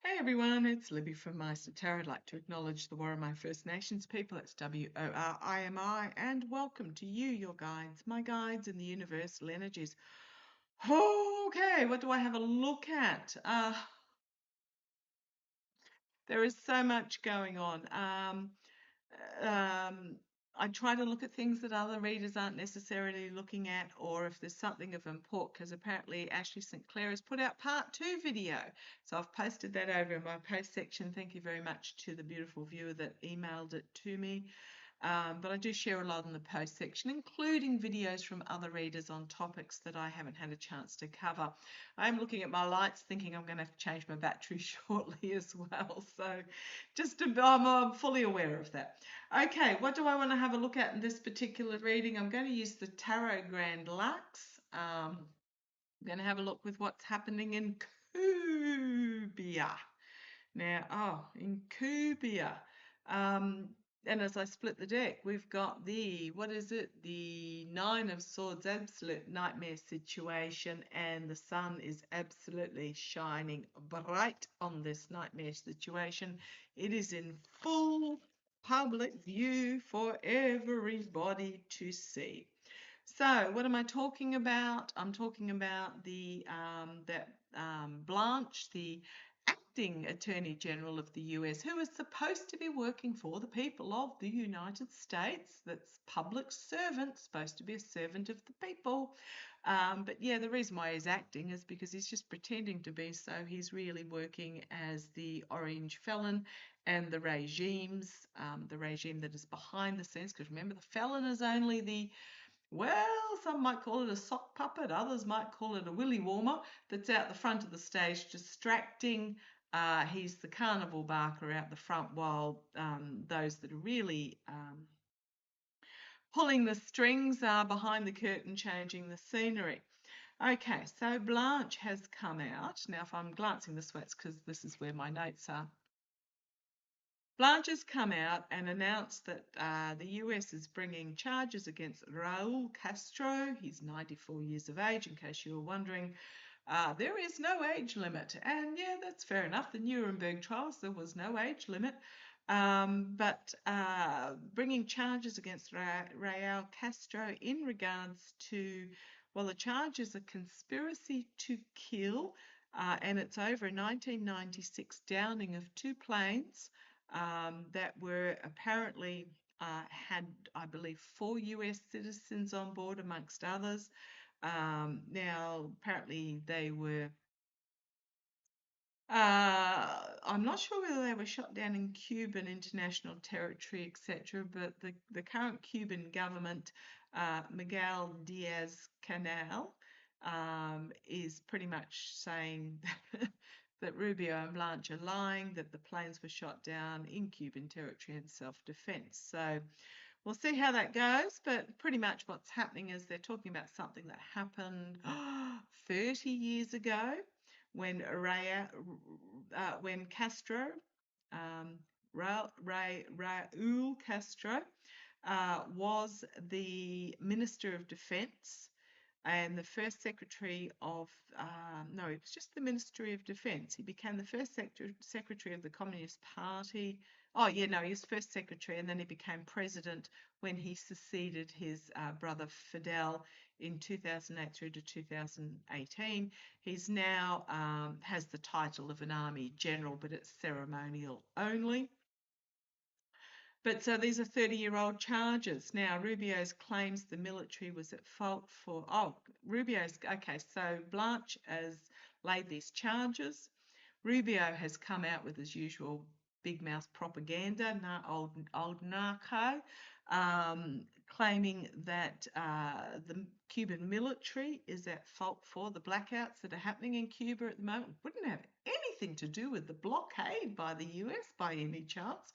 Hey everyone, it's Libby from Meister Tarot. I'd like to acknowledge the Worimi First Nations people. It's WORIMI, and welcome to you, your guides, my guides in the universal energies. Okay, what do I have a look at? There is so much going on. Um, I try to look at things that other readers aren't necessarily looking at, or if there's something of import, because apparently Ashley St. Clair has put out part 2 video. So I've posted that over in my post section. Thank you very much to the beautiful viewer that emailed it to me. But I do share a lot in the post section, including videos from other readers on topics that I haven't had a chance to cover. I'm looking at my lights thinking I'm going to have to change my battery shortly as well. So I'm fully aware of that. Okay, what do I want to have a look at in this particular reading? I'm going to use the Tarot Grand Lux. I'm going to have a look with what's happening in Cubia. Now, in Cubia, and as I split the deck, we've got the Nine of Swords, absolute nightmare situation, and the sun is absolutely shining bright on this nightmare situation. It is in full public view for everybody to see. So, what am I talking about? I'm talking about Blanche, the acting Attorney General of the US, who is supposed to be working for the people of the United States. That's public servant, supposed to be a servant of the people. But yeah, the reason why he's acting is because he's just pretending to be, so he's really working as the orange felon and the regime that is behind the scenes. Because remember, the felon is only some might call it a sock puppet, others might call it a willy warmer that's out the front of the stage distracting. He's the carnival barker out the front, while those that are really pulling the strings are behind the curtain changing the scenery. Okay, so Blanche has come out. Now, if I'm glancing this way, it's because this is where my notes are. Blanche has come out and announced that the US is bringing charges against Raul Castro. He's 94 years of age, in case you were wondering. There is no age limit. And yeah, that's fair enough. The Nuremberg trials, there was no age limit. But bringing charges against Raul Castro in regards to, well, the charge is a conspiracy to kill, and it's over a 1996 downing of 2 planes that were apparently had, I believe, 4 US citizens on board, amongst others. Now, apparently they were, I'm not sure whether they were shot down in Cuban international territory, etc., but the current Cuban government, Miguel Diaz-Canel, is pretty much saying that Rubio and Blanche are lying, that the planes were shot down in Cuban territory in self-defense. So we'll see how that goes, but pretty much what's happening is they're talking about something that happened 30 years ago when Castro, Raul Castro, was the Minister of Defense and the first Secretary of, no, it was just the Ministry of Defense. He became the first Secretary of the Communist Party. Oh, yeah, no, he was first Secretary, and then he became President when he succeeded his brother Fidel in 2008 through to 2018. He's now has the title of an Army General, but it's ceremonial only. But so these are 30-year-old charges. Now, Rubio's claims the military was at fault for, okay, so Blanche has laid these charges. Rubio has come out with his usual big mouth propaganda, old narco, claiming that the Cuban military is at fault for the blackouts that are happening in Cuba at the moment. Wouldn't have anything to do with the blockade by the US by any chance,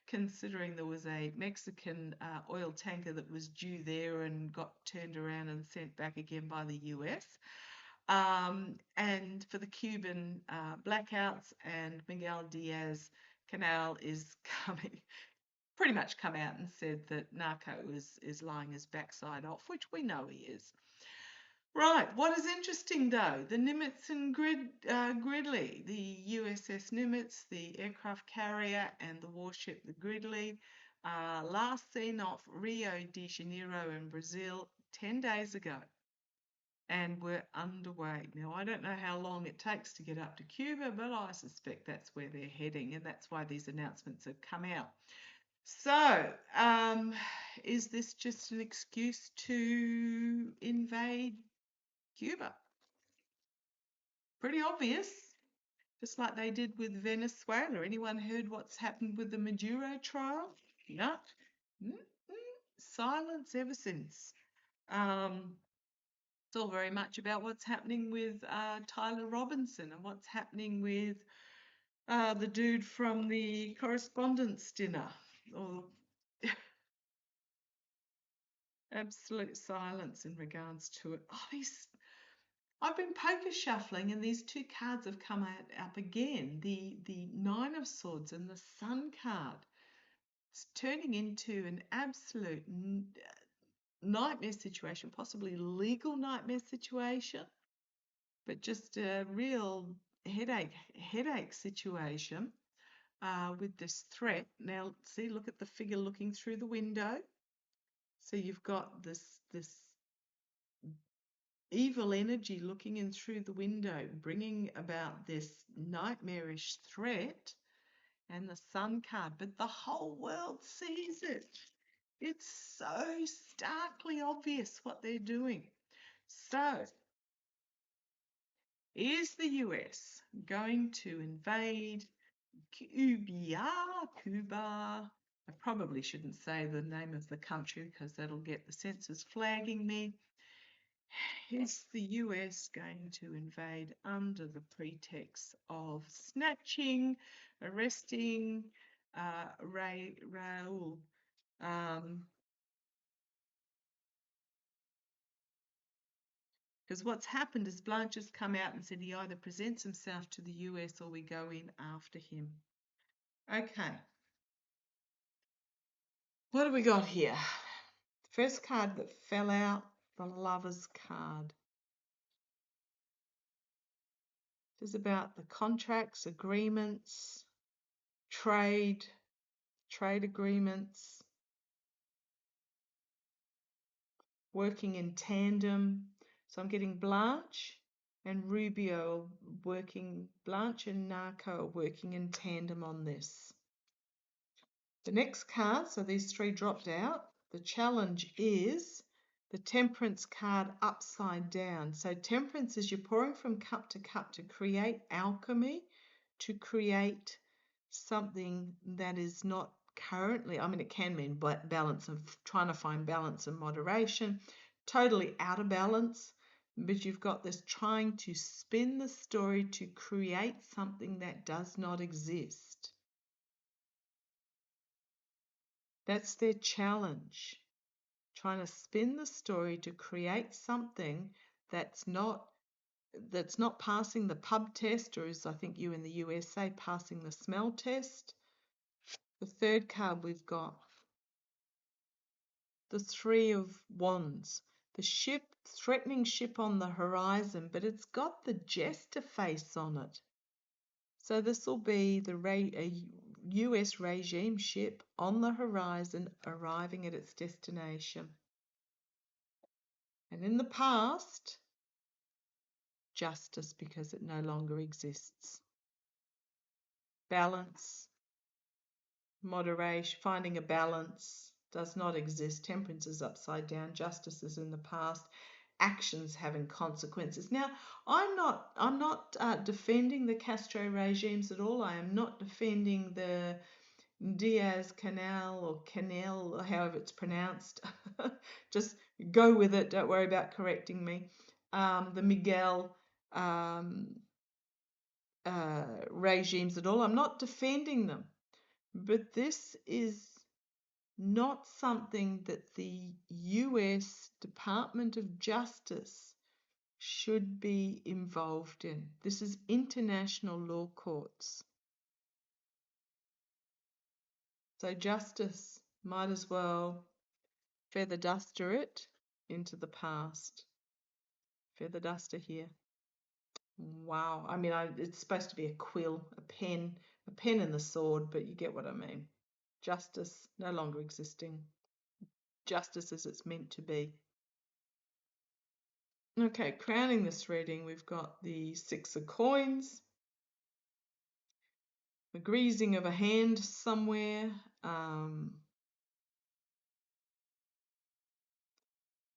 considering there was a Mexican oil tanker that was due there and got turned around and sent back again by the US. And for the Cuban blackouts, and Miguel Diaz-Canel is pretty much come out and said that narco is lying his backside off, which we know he is. Right, what is interesting though, the Nimitz and Gridley, the USS Nimitz, the aircraft carrier, and the warship, the Gridley, last seen off Rio de Janeiro in Brazil 10 days ago, and we're underway. Now, I don't know how long it takes to get up to Cuba, but I suspect that's where they're heading, and that's why these announcements have come out. So, is this just an excuse to invade Cuba? Pretty obvious, just like they did with Venezuela. Anyone heard what's happened with the Maduro trial? No. Silence ever since. It's all very much about what's happening with Tyler Robinson and what's happening with the dude from the correspondence dinner. Or absolute silence in regards to it. Oh, I've been poker shuffling and these two cards have come up again. The Nine of Swords and the Sun card. It's turning into an absolute nightmare situation, possibly legal nightmare situation, but just a real headache situation with this threat. Now, see, look at the figure looking through the window. So you've got this evil energy looking in through the window, bringing about this nightmarish threat, and the Sun card, but the whole world sees it. It's so starkly obvious what they're doing. So, is the US going to invade Cuba? I probably shouldn't say the name of the country because that'll get the censors flagging me. Is the US going to invade under the pretext of snatching, arresting Raul? Because what's happened is Blanche has come out and said he either presents himself to the US or we go in after him. Okay. What have we got here? First card that fell out, the Lover's card. This is about the contracts, agreements, trade agreements, working in tandem. So I'm getting Blanche and Rubio working, Blanche and Narco are working in tandem on this. The next card, so these three dropped out. The challenge is the Temperance card upside down. So Temperance is you're pouring from cup to create alchemy, to create something that is not currently, I mean, it can mean balance, of trying to find balance and moderation, totally out of balance, but you've got this trying to spin the story to create something that does not exist. That's their challenge, trying to spin the story to create something that's not passing the pub test, or as I think you in the US say, passing the smell test. The third card we've got, the Three of Wands. The ship, threatening ship on the horizon, but it's got the jester face on it. So this will be a US regime ship on the horizon arriving at its destination. And in the past, justice because it no longer exists. Balance, moderation, finding a balance does not exist. Temperance is upside down. Justice is in the past. Actions having consequences. Now, I'm not defending the Castro regimes at all. I am not defending the Diaz-Canel or Canel, or however it's pronounced. Just go with it. Don't worry about correcting me. The Miguel regimes at all. I'm not defending them. But this is not something that the US Department of Justice should be involved in. This is international law courts. So justice might as well feather duster it into the past. Feather duster here. Wow. I mean, it's supposed to be a quill, a pen and the sword, but you get what I mean. Justice no longer existing. Justice as it's meant to be. Okay, crowning this reading, we've got the Six of Coins, the greasing of a hand somewhere. I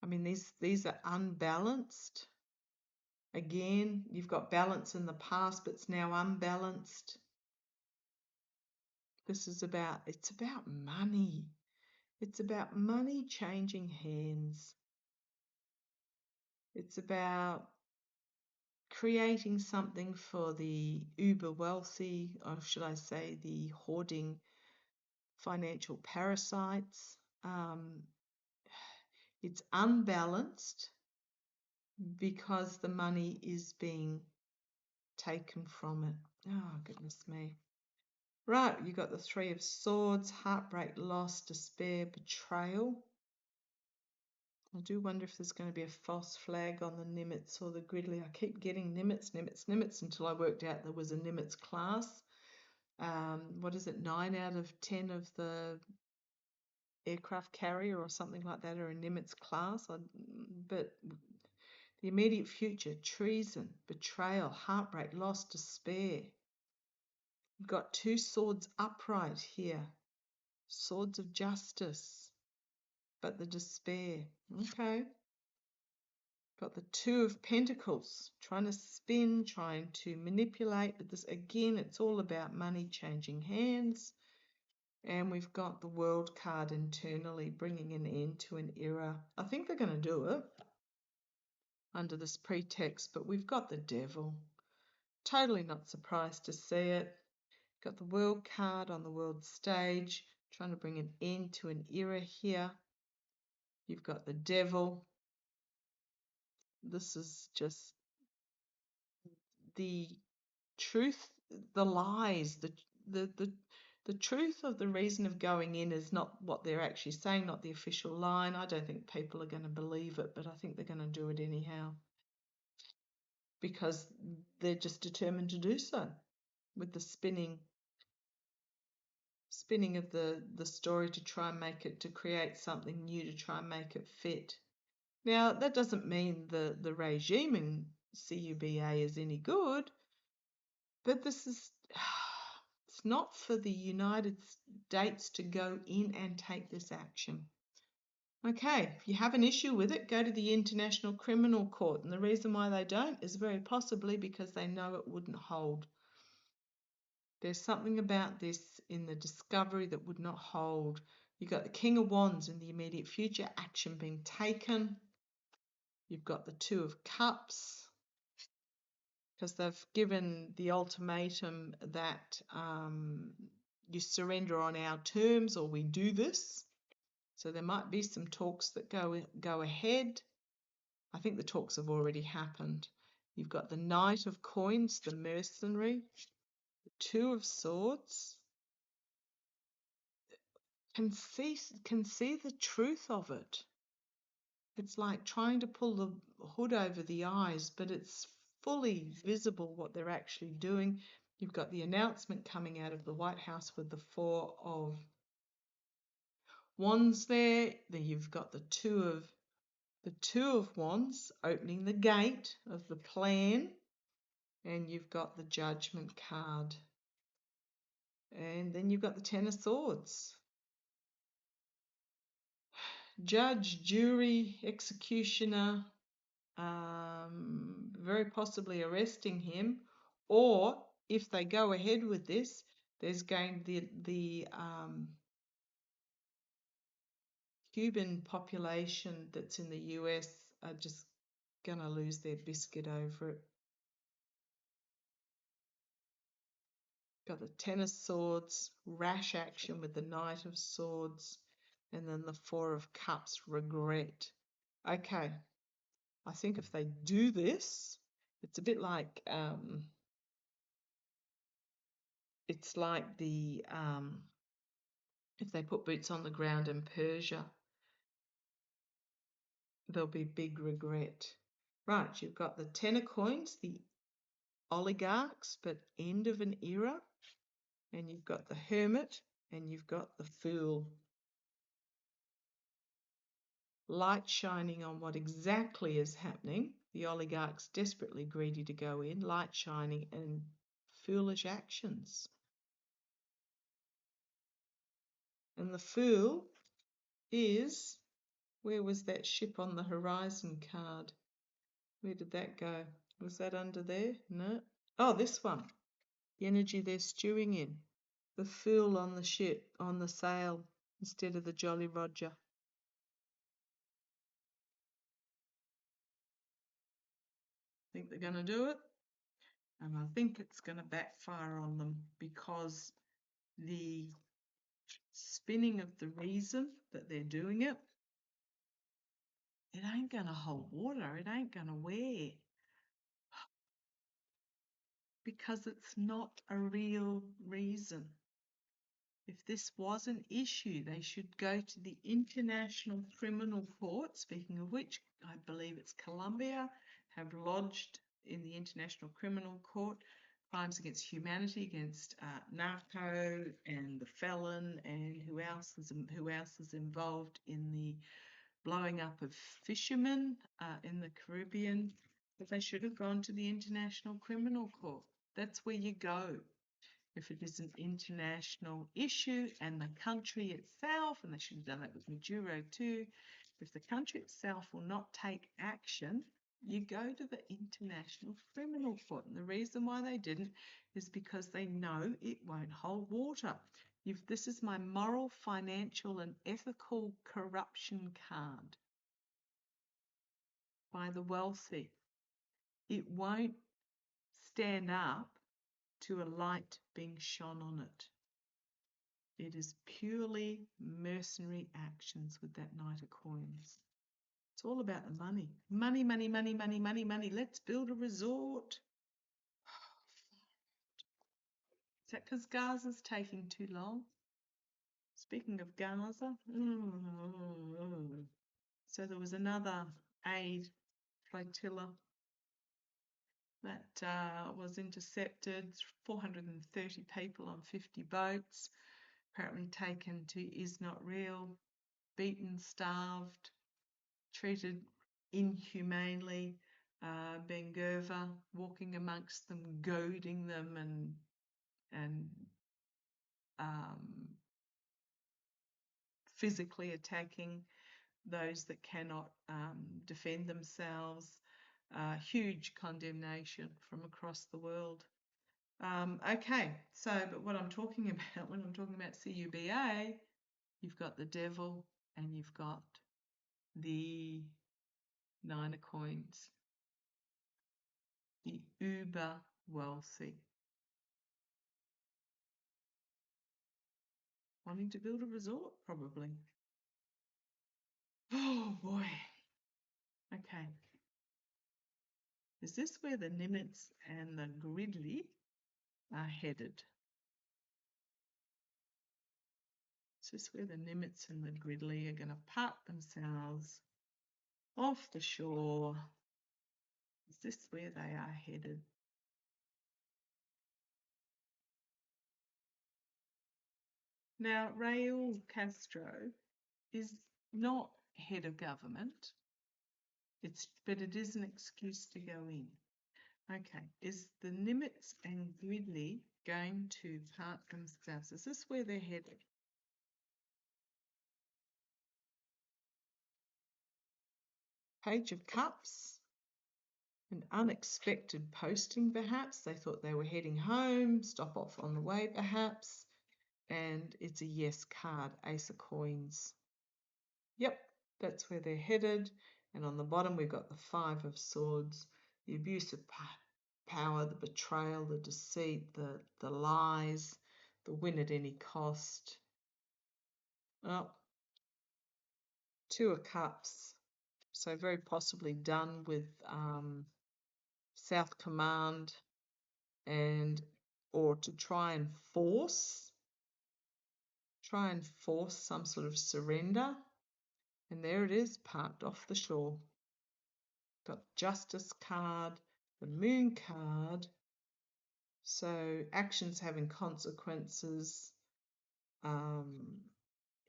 mean, these are unbalanced. Again, you've got balance in the past, but it's now unbalanced. It's about money. It's about money changing hands. It's about creating something for the uber wealthy, or should I say the hoarding financial parasites. It's unbalanced because the money is being taken from it. Oh, goodness me. Right, you got the Three of Swords, heartbreak, loss, despair, betrayal. I do wonder if there's going to be a false flag on the Nimitz or the Gridley. I keep getting Nimitz until I worked out there was a Nimitz class. What is it, 9 out of 10 of the aircraft carrier or something like that are a Nimitz class. But the immediate future, treason, betrayal, heartbreak, loss, despair. You've got two swords upright here. Swords of justice. But the despair. Okay. Got the Two of Pentacles. Trying to spin, trying to manipulate. But this, again, it's all about money changing hands. And we've got the World card internally, bringing an end to an era. I think they're going to do it under this pretext, but we've got the Devil. Totally not surprised to see it. Got the World card on the world stage, trying to bring an end to an era here. You've got the Devil. This is just the truth, the lies, the truth of the reason of going in is not what they're actually saying, not the official line. I don't think people are going to believe it, but I think they're going to do it anyhow because they're just determined to do so with the spinning of the story to try and make it, to create something new, to try and make it fit. Now, that doesn't mean the regime in CUBA is any good, but this is, it's not for the United States to go in and take this action. Okay, if you have an issue with it, go to the International Criminal Court. And the reason why they don't is very possibly because they know it wouldn't hold. There's something about this in the discovery that would not hold. You've got the King of Wands in the immediate future, action being taken. You've got the Two of Cups, because they've given the ultimatum that you surrender on our terms or we do this. So there might be some talks that go ahead. I think the talks have already happened. You've got the Knight of Coins, the mercenary, the Two of Swords. Can see the truth of it. It's like trying to pull the hood over the eyes, but it's fully visible what they're actually doing. You've got the announcement coming out of the White House with the Four of Wands there. Then you've got the Two of Wands opening the gate of the plan, and you've got the Judgment card. And then you've got the Ten of Swords. Judge, jury, executioner, very possibly arresting him, or if they go ahead with this, there's going the Cuban population that's in the US are just going to lose their biscuit over it. Got the Ten of Swords, rash action with the Knight of Swords, and then the Four of Cups, regret. Okay, I think if they do this, it's a bit like it's like the if they put boots on the ground in Persia, there'll be big regret. Right, you've got the Ten of Coins, the oligarchs, but end of an era. And you've got the Hermit, and you've got the Fool. Light shining on what exactly is happening. The oligarchs desperately greedy to go in. Light shining and foolish actions. And the Fool is, where was that ship on the horizon card? Where did that go? Was that under there? No. Oh, this one. The energy they're stewing in. The Fool on the ship, on the sail, instead of the Jolly Roger. Think they're going to do it? And I think it's going to backfire on them, because the spinning of the reason that they're doing it, it ain't going to hold water. It ain't going to wear. Because it's not a real reason. If this was an issue, they should go to the International Criminal Court, speaking of which, I believe it's Colombia, have lodged in the International Criminal Court crimes against humanity, against narco and the felon, and who else is involved in the blowing up of fishermen in the Caribbean. But they should have gone to the International Criminal Court. That's where you go. If it is an international issue, and the country itself, and they should have done that with Maduro too, if the country itself will not take action, you go to the International Criminal Court. And the reason why they didn't is because they know it won't hold water. This is my moral, financial, and ethical corruption card by the wealthy. It won't stand up to a light being shone on it. It is purely mercenary actions with that Knight of Coins. It's all about the money. Money, money, money, money, money, money. Let's build a resort. Is that because Gaza's taking too long? Speaking of Gaza, so there was another aid flotilla that was intercepted, 430 people on 50 boats, apparently taken to Is Not Real, beaten, starved, treated inhumanely. Ben-Gvir walking amongst them, goading them and physically attacking those that cannot defend themselves. Huge condemnation from across the world. Okay, so, but what I'm talking about, when I'm talking about CUBA, you've got the devil and you've got the Nine of Coins, the uber wealthy, wanting to build a resort, probably. Oh boy. Okay. Is this where the Nimitz and the Gridley are headed? Is this where the Nimitz and the Gridley are going to park themselves off the shore? Is this where they are headed? Now, Raul Castro is not head of government, but it is an excuse to go in. Okay, is the Nimitz and Gridley going to park themselves? Is this where they're headed? Page of Cups, an unexpected posting perhaps. They thought they were heading home, stop off on the way perhaps, and it's a yes card, Ace of Coins. Yep, that's where they're headed. And on the bottom we've got the Five of Swords, the abuse of power, the betrayal, the deceit, the lies, the win at any cost. Oh, Two of Cups. So very possibly done with South Command, or to try and force some sort of surrender. And there it is, parked off the shore. Got Justice card, the Moon card. So actions having consequences.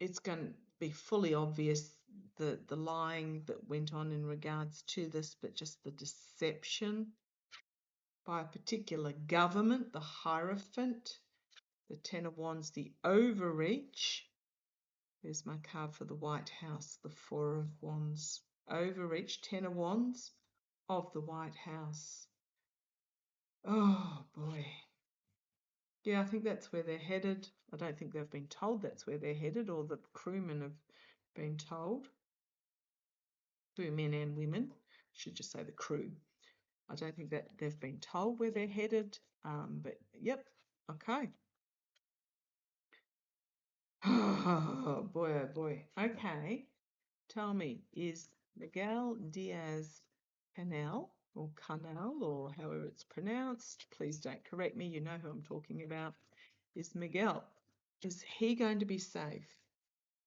It's going to be fully obvious the lying that went on in regards to this, but just the deception by a particular government, the Hierophant, the Ten of Wands, the overreach. There's my card for the White House, the Four of Wands, overreach, Ten of Wands of the White House. Oh boy. Yeah, I think that's where they're headed. I don't think they've been told that's where they're headed, or the crewmen have been told. Men and women. I should just say the crew. I don't think that they've been told where they're headed. But yep, okay. Oh boy, oh boy. Okay. Tell me, is Miguel Diaz-Canel or Canal or however it's pronounced, please don't correct me, you know who I'm talking about, is Miguel. Is he going to be safe?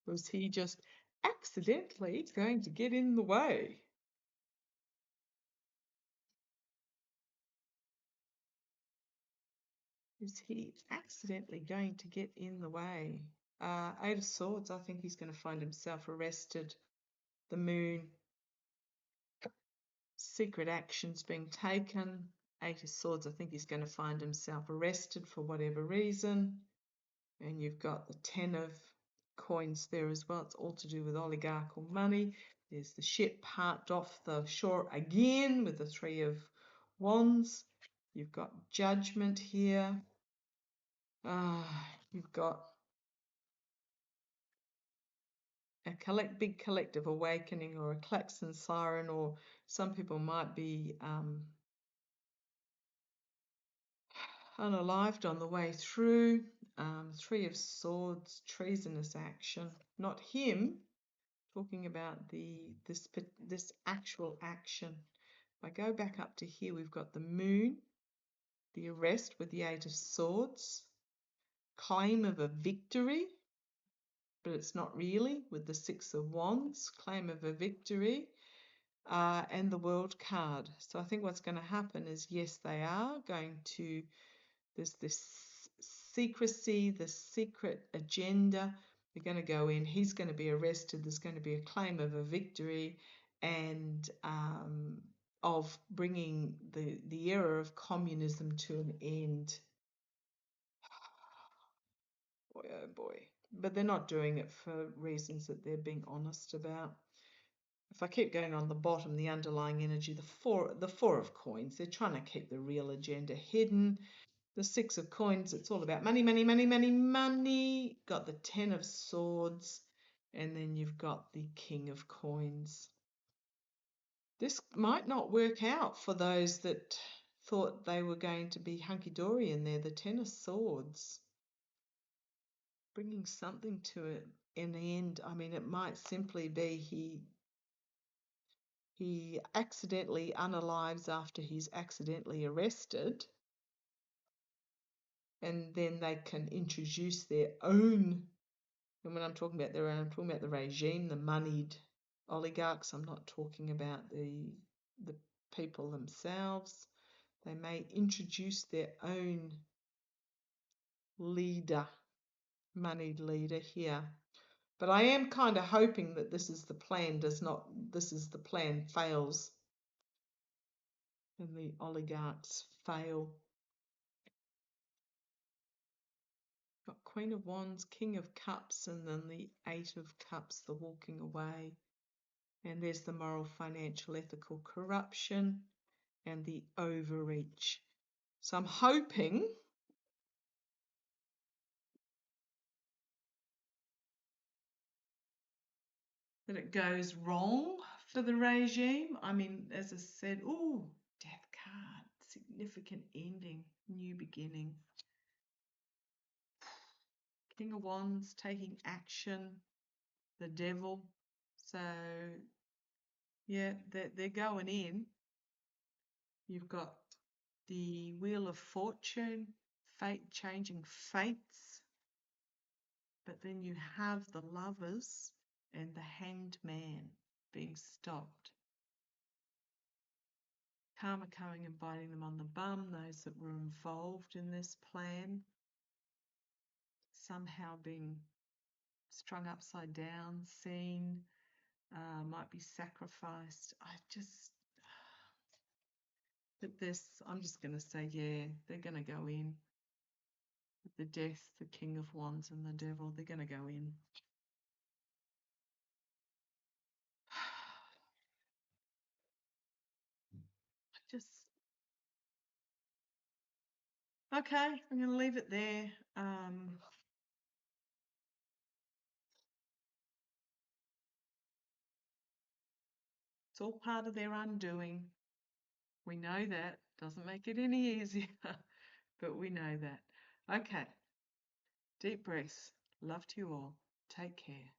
Or is he just accidentally going to get in the way? Is he accidentally going to get in the way? Eight of Swords, I think he's going to find himself arrested. The Moon, secret actions being taken. Eight of Swords, I think he's going to find himself arrested for whatever reason. And you've got the Ten of Coins there as well. It's all to do with oligarchical money. There's the ship parked off the shore again with the Three of Wands. You've got Judgment here. You've got a big collective awakening, or a klaxon siren, or some people might be unalived on the way through. Three of Swords, treasonous action. Not him. Talking about this actual action. If I go back up to here, we've got the Moon, the arrest with the Eight of Swords, claim of a victory, but it's not really, with the Six of Wands, claim of a victory, and the World card. So I think what's going to happen is, yes, they are going to, there's this secrecy, the secret agenda. They're going to go in, he's going to be arrested, there's going to be a claim of a victory, and of bringing the era of communism to an end. Boy, oh boy. But they're not doing it for reasons that they're being honest about. If I keep going on the bottom, the underlying energy, the four of coins, they're trying to keep the real agenda hidden. The Six of Coins, it's all about money, money, money, money, money. Got the Ten of Swords, and then you've got the King of Coins. This might not work out for those that thought they were going to be hunky-dory in there. The Ten of Swords, bringing something to it in the end. I mean, it might simply be he accidentally unalives after he's accidentally arrested, and then they can introduce their own. And when I'm talking about their own, I'm talking about the regime, the moneyed oligarchs. I'm not talking about the people themselves. They may introduce their own leader, moneyed leader here. But I am kind of hoping that this is the plan fails, and the oligarchs fail. Got Queen of Wands, King of Cups, and then the Eight of Cups, the walking away. And there's the moral, financial, ethical corruption, and the overreach. So I'm hoping that it goes wrong for the regime. I mean, as I said, oh, Death card, significant ending, new beginning. King of Wands, taking action, the Devil. So, yeah, they're going in. You've got the Wheel of Fortune, fate changing fates. But then you have the Lovers and the Hanged Man being stopped. Karma coming and biting them on the bum, those that were involved in this plan, somehow being strung upside down, seen, might be sacrificed. But this, I'm just going to say, yeah, they're going to go in. The Death, the King of Wands, and the Devil, they're going to go in. Okay, I'm going to leave it there. It's all part of their undoing. We know that. Doesn't make it any easier, but we know that. Okay, deep breaths. Love to you all. Take care.